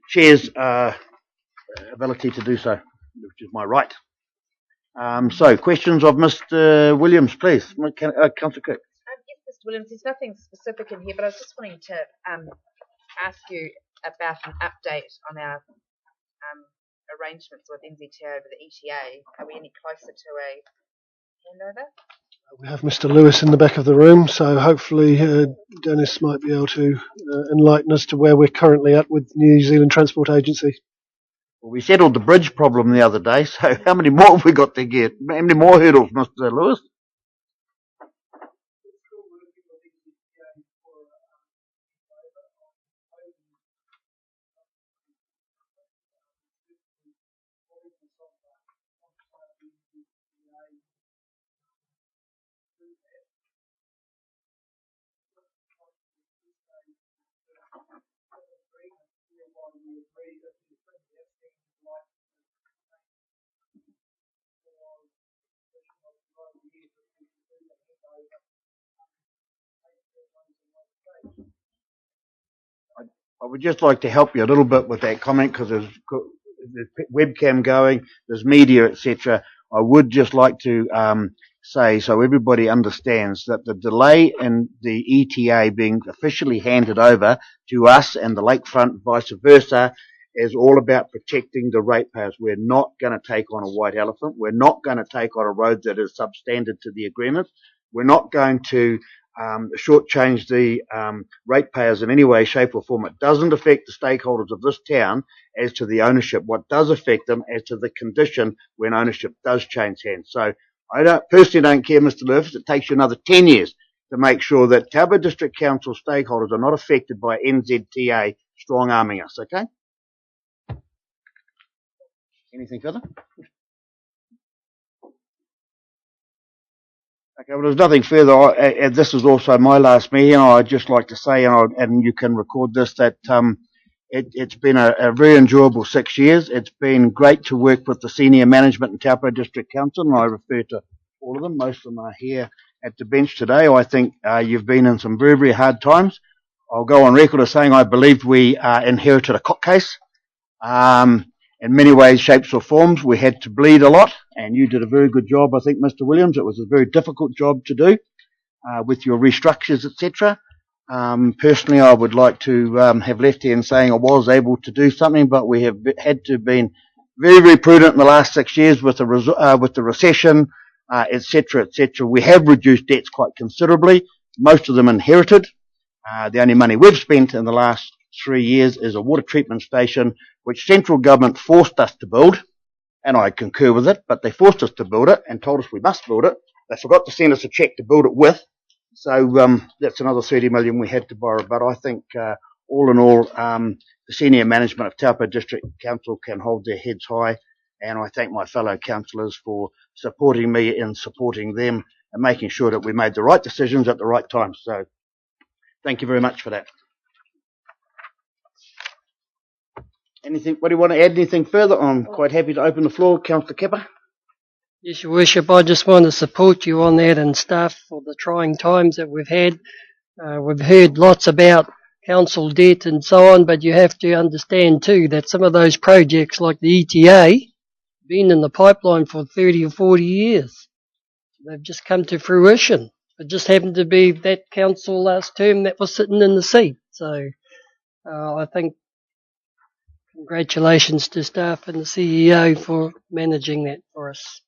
Chair's ability to do so, which is my right. So, questions of Mr. Williams, please. Councillor Kirk. Yes, Mr. Williams, there's nothing specific in here, but I was just wanting to ask you about an update on our arrangements with NZTA over the ETA. Are we any closer to a handover? We have Mr. Lewis in the back of the room, so hopefully Dennis might be able to enlighten us to where we're currently at with New Zealand Transport Agency. Well, we settled the bridge problem the other day, so how many more have we got to get? How many more hurdles, Mr. Lewis? I would just like to help you a little bit with that comment because there's webcam going, there's media, etc. I would just like to say, so everybody understands, that the delay in the ETA being officially handed over to us and the lakefront, vice versa, is all about protecting the ratepayers. We're not going to take on a white elephant. We're not going to take on a road that is substandard to the agreement. We're not going to shortchange the ratepayers in any way, shape or form. It doesn't affect the stakeholders of this town as to the ownership. What does affect them as to the condition when ownership does change hands. So I personally don't care, Mr. Lewis. It takes you another 10 years to make sure that Taupo District Council stakeholders are not affected by NZTA strong-arming us, okay? Anything further? Okay, well, there's nothing further. This is also my last meeting. I'd just like to say, and you can record this, that it's been a very enjoyable 6 years. It's been great to work with the senior management in Taupo District Council, and I refer to all of them. Most of them are here at the bench today. I think you've been in some very, very hard times. I'll go on record as saying I believed we inherited a court case. In many ways, shapes or forms, we had to bleed a lot, and you did a very good job, I think, Mr. Williams. It was a very difficult job to do with your restructures, etc. Personally, I would like to have left here in saying I was able to do something, but we have had to been very, very prudent in the last 6 years with the recession, etc., etc. We have reduced debts quite considerably, most of them inherited. The only money we've spent in the last 3 years is a water treatment station, which central government forced us to build, and I concur with it, but they forced us to build it and told us we must build it. They forgot to send us a cheque to build it with, so that's another 30 million we had to borrow. But I think all in all, the senior management of Taupo District Council can hold their heads high, and I thank my fellow councillors for supporting me in supporting them and making sure that we made the right decisions at the right time. So thank you very much for that. Anybody want to add anything further? I'm quite happy to open the floor. Councillor Kepper. Yes, Your Worship, I just want to support you on that and staff for the trying times that we've had. We've heard lots about council debt and so on, but you have to understand too that some of those projects like the ETA have been in the pipeline for 30 or 40 years. They've just come to fruition. It just happened to be that council last term that was sitting in the seat. So I think congratulations to staff and the CEO for managing that for us.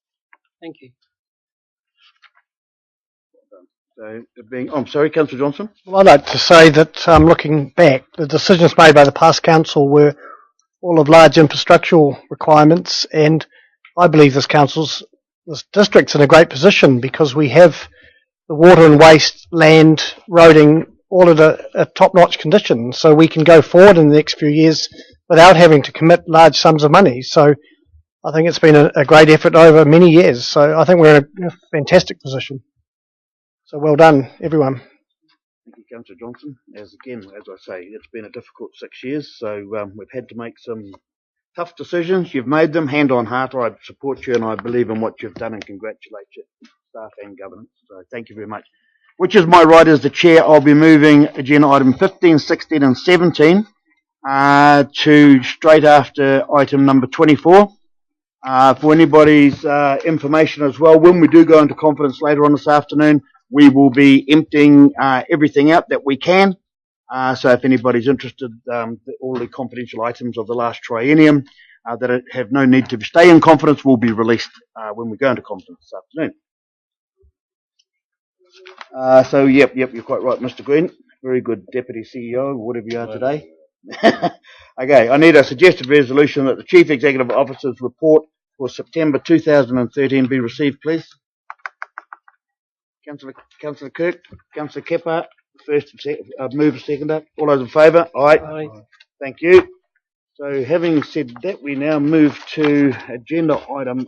Thank you. So, I'm sorry, Councillor Johnson. Well, I'd like to say that looking back, the decisions made by the past council were all of large infrastructural requirements, and I believe this district's in a great position because we have the water and waste, land, roading, all at a top-notch condition, so we can go forward in the next few years without having to commit large sums of money. So I think it's been a great effort over many years. So I think we're in a fantastic position. So well done, everyone. Thank you, Councillor Johnson. As I say, it's been a difficult 6 years, so we've had to make some tough decisions. You've made them, hand on heart. I support you and I believe in what you've done and congratulate you, staff and governance. So thank you very much. Which is my right as the chair. I'll be moving agenda item 15, 16 and 17 to straight after item number 24. For anybody's information as well, when we do go into conference later on this afternoon, we will be emptying everything out that we can. So if anybody's interested, all the confidential items of the last triennium that have no need to stay in conference will be released when we go into conference this afternoon. So, yep, you're quite right, Mr. Green. Very good Deputy CEO, whatever you are today. Okay, I need a suggested resolution that the Chief Executive Officer's report for September 2013 be received, please. Councillor Kirk, Councillor Kepa, first and second, move seconder. All those in favour? Aye. Aye. Thank you. So having said that, we now move to agenda item